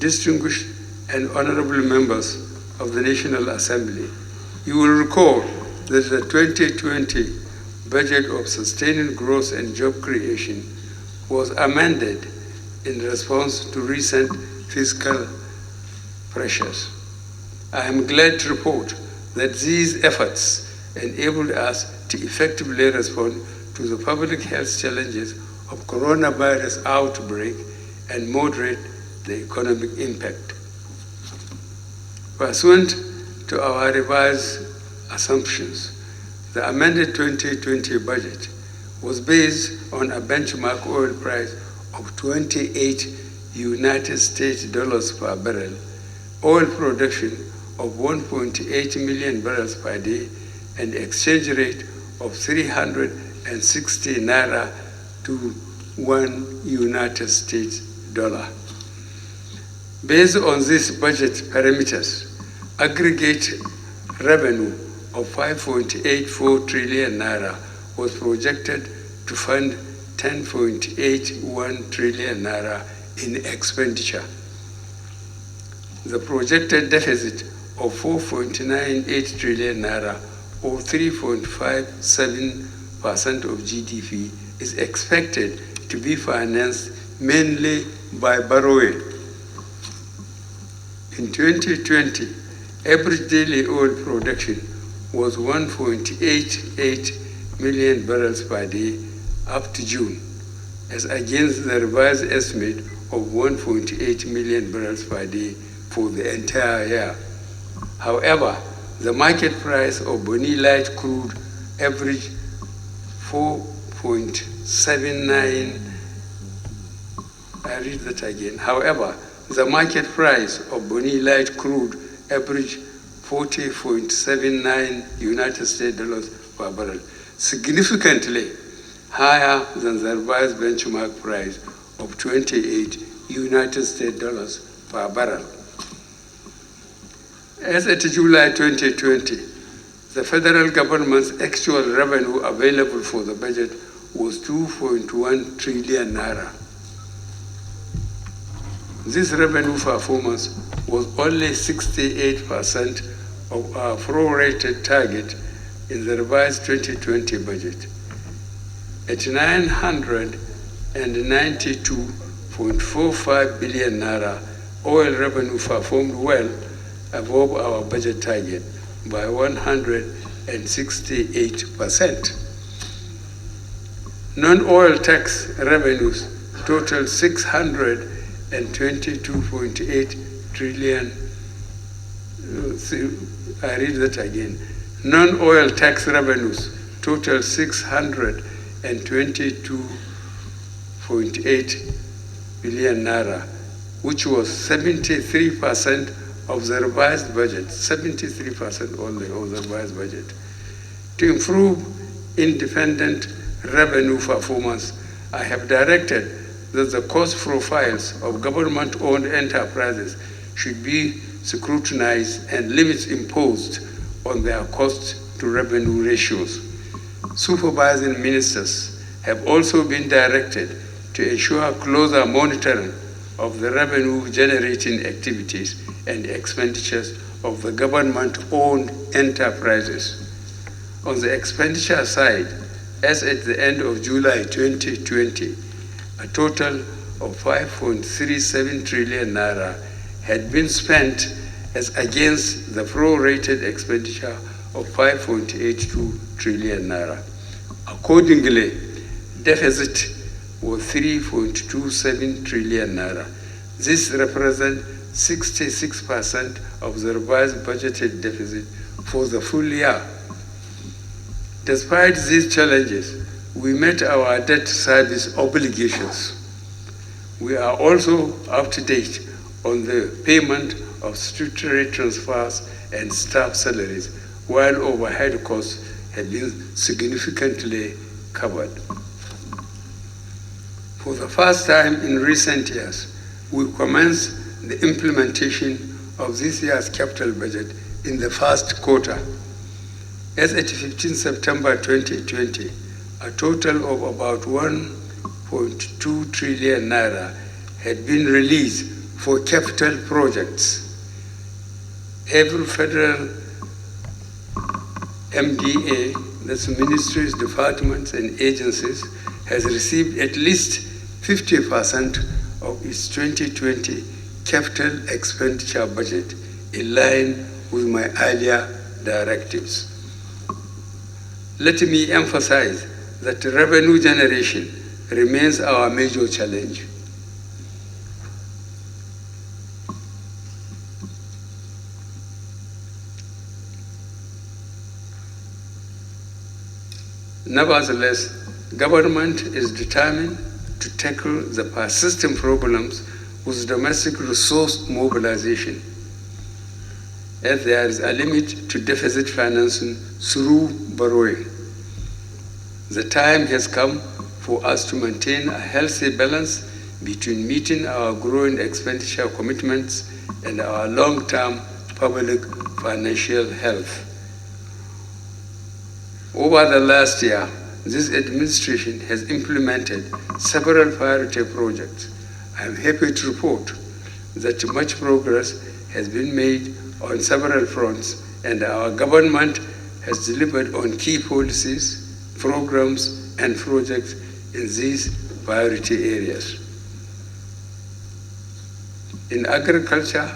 distinguished and honorable members of the National Assembly, you will recall that the 2020 budget of sustaining growth and job creation was amended in response to recent fiscal pressures. I am glad to report that these efforts enabled us to effectively respond to the public health challenges of coronavirus outbreak and moderate the economic impact. Pursuant to our revised assumptions, the amended 2020 budget was based on a benchmark oil price of 28 United States dollars per barrel, oil production of 1.8 million barrels per day, and exchange rate of 360 naira to 1 United States dollar. Based on these budget parameters, aggregate revenue of 5.84 trillion naira was projected to fund 10.81 trillion naira in expenditure. The projected deficit of 4.98 trillion naira, or 3.57% of GDP, is expected to be financed mainly by borrowing. In 2020, average daily oil production was 1.88 million barrels per day up to June, as against the revised estimate of 1.8 million barrels per day for the entire year. However, the market price of Bonny Light crude averaged 4.79. I read that again. However, the market price of Bonny Light crude averaged 40.79 United States dollars per barrel, significantly higher than the revised benchmark price of 28 United States dollars per barrel. As at July 2020, the federal government's actual revenue available for the budget was 2.1 trillion naira. This revenue performance was only 68% of our prorated target in the revised 2020 budget. At 992.45 billion naira, oil revenue performed well above our budget target by 168%. Non-oil tax revenues totaled 622.8 trillion. I read that again. Non-oil tax revenues totaled 622.8 billion naira, which was 73% of the revised budget, 73% only of the revised budget. To improve independent revenue performance, I have directed that the cost profiles of government-owned enterprises should be scrutinized and limits imposed on their cost-to-revenue ratios. Supervising ministers have also been directed to ensure closer monitoring of the revenue-generating activities and expenditures of the government-owned enterprises. On the expenditure side, as at the end of July 2020, a total of 5.37 trillion naira had been spent as against the prorated expenditure of 5.82 trillion naira. Accordingly, deficit was 3.27 trillion naira. This represents 66% of the revised budgeted deficit for the full year. Despite these challenges, we met our debt service obligations. We are also up to date on the payment of statutory transfers and staff salaries, while overhead costs have been significantly covered. For the first time in recent years, we commenced the implementation of this year's capital budget in the first quarter. As at 15 September 2020, a total of about 1.2 trillion naira had been released for capital projects. Every federal MDA, that's ministries, departments, and agencies, has received at least 50% of its 2020 capital expenditure budget in line with my earlier directives. Let me emphasize that revenue generation remains our major challenge. Nevertheless, government is determined to tackle the persistent problems with domestic resource mobilization, as there is a limit to deficit financing through borrowing. The time has come for us to maintain a healthy balance between meeting our growing expenditure commitments and our long-term public financial health. Over the last year, this administration has implemented several priority projects. I am happy to report that much progress has been made on several fronts, and our government has delivered on key policies, programs, and projects in these priority areas. In agriculture,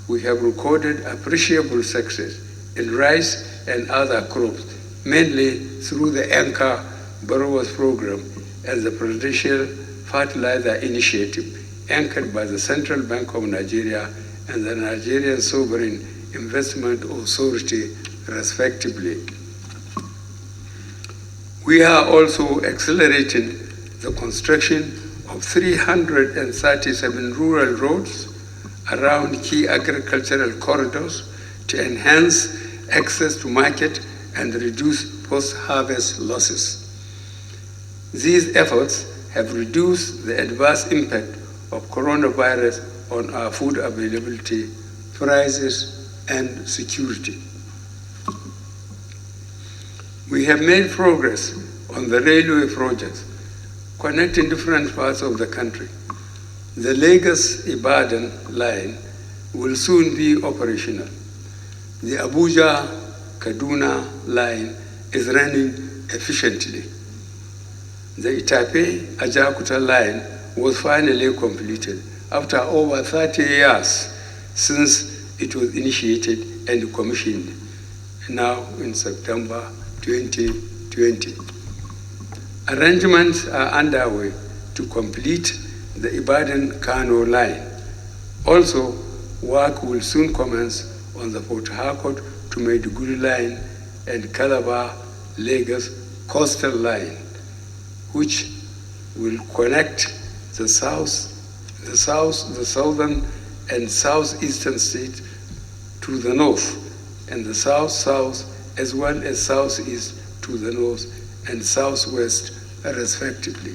we have recorded appreciable success in rice and other crops, mainly through the Anchor Borrowers Program and the Presidential Fertilizer Initiative, anchored by the Central Bank of Nigeria and the Nigerian Sovereign Investment Authority, respectively. We are also accelerating the construction of 337 rural roads around key agricultural corridors to enhance access to market and reduce post-harvest losses. These efforts have reduced the adverse impact of coronavirus on our food availability, prices, and security. We have made progress on the railway projects connecting different parts of the country. The Lagos-Ibadan line will soon be operational. The Abuja-Kaduna line is running efficiently. The Itape-Ajakuta line was finally completed after over 30 years since it was initiated and commissioned, now in September 2020. Arrangements are underway to complete the Ibadan-Kano line. Also, work will soon commence on the Port Harcourt to Maiduguri line and Calabar-Lagos coastal line, which will connect the southern and southeastern states to the north, and the south-south as well as southeast to the north and southwest, respectively.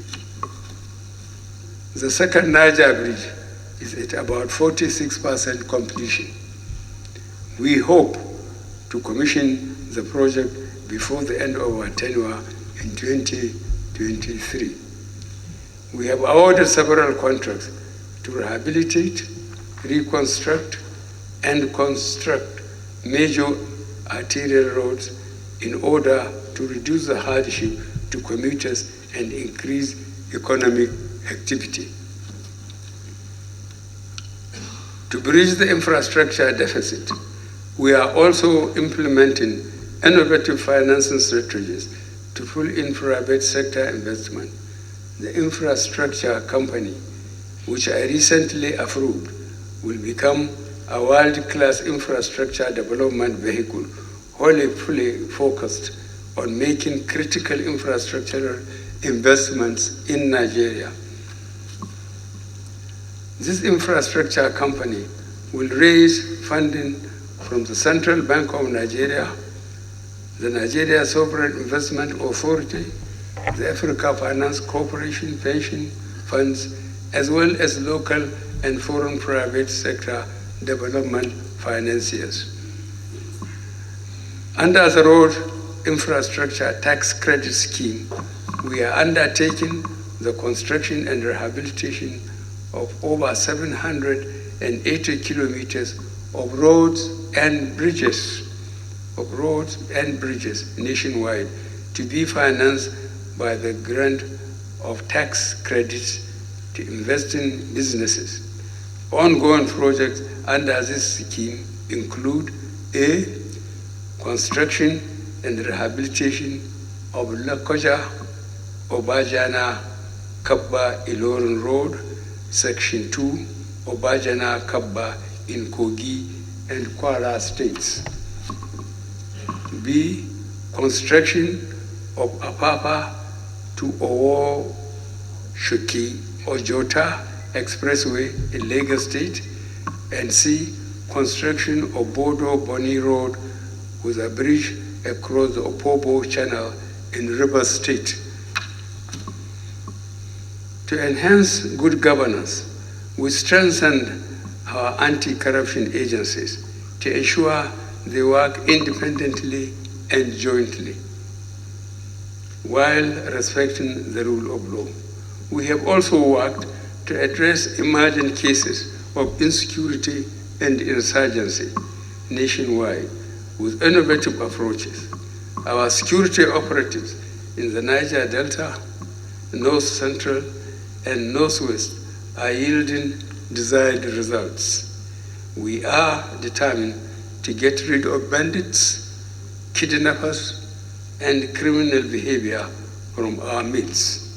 The second Niger Bridge is at about 46% completion. We hope to commission the project before the end of our tenure in 2023. We have awarded several contracts to rehabilitate, reconstruct, and construct major arterial roads in order to reduce the hardship to commuters and increase economic activity. To bridge the infrastructure deficit, we are also implementing innovative financing strategies to pull in private sector investment. The infrastructure company, which I recently approved, will become a world-class infrastructure development vehicle, wholly fully focused on making critical infrastructural investments in Nigeria. This infrastructure company will raise funding from the Central Bank of Nigeria, the Nigeria Sovereign Investment Authority, the Africa Finance Corporation pension funds, as well as local and foreign private sector development financiers. Under the Road Infrastructure Tax Credit Scheme, we are undertaking the construction and rehabilitation of over 700 180 kilometers of roads and bridges nationwide to be financed by the grant of tax credits to investing businesses. Ongoing projects under this scheme include A, construction and rehabilitation of Lokoja, Obajana, Kabba, Ilorin Road, Section 2, Obajana, Kabba in Kogi and Kwara states. B, construction of Apapa to Owo, Shuki, Ojota Expressway in Lagos State. And C, construction of Bodo Boni Road with a bridge across the Opobo Channel in Rivers State. To enhance good governance, we strengthened our anti-corruption agencies to ensure they work independently and jointly while respecting the rule of law. We have also worked to address emerging cases of insecurity and insurgency nationwide with innovative approaches. Our security operatives in the Niger Delta, North Central, and Northwest are yielding desired results. We are determined to get rid of bandits, kidnappers, and criminal behavior from our midst.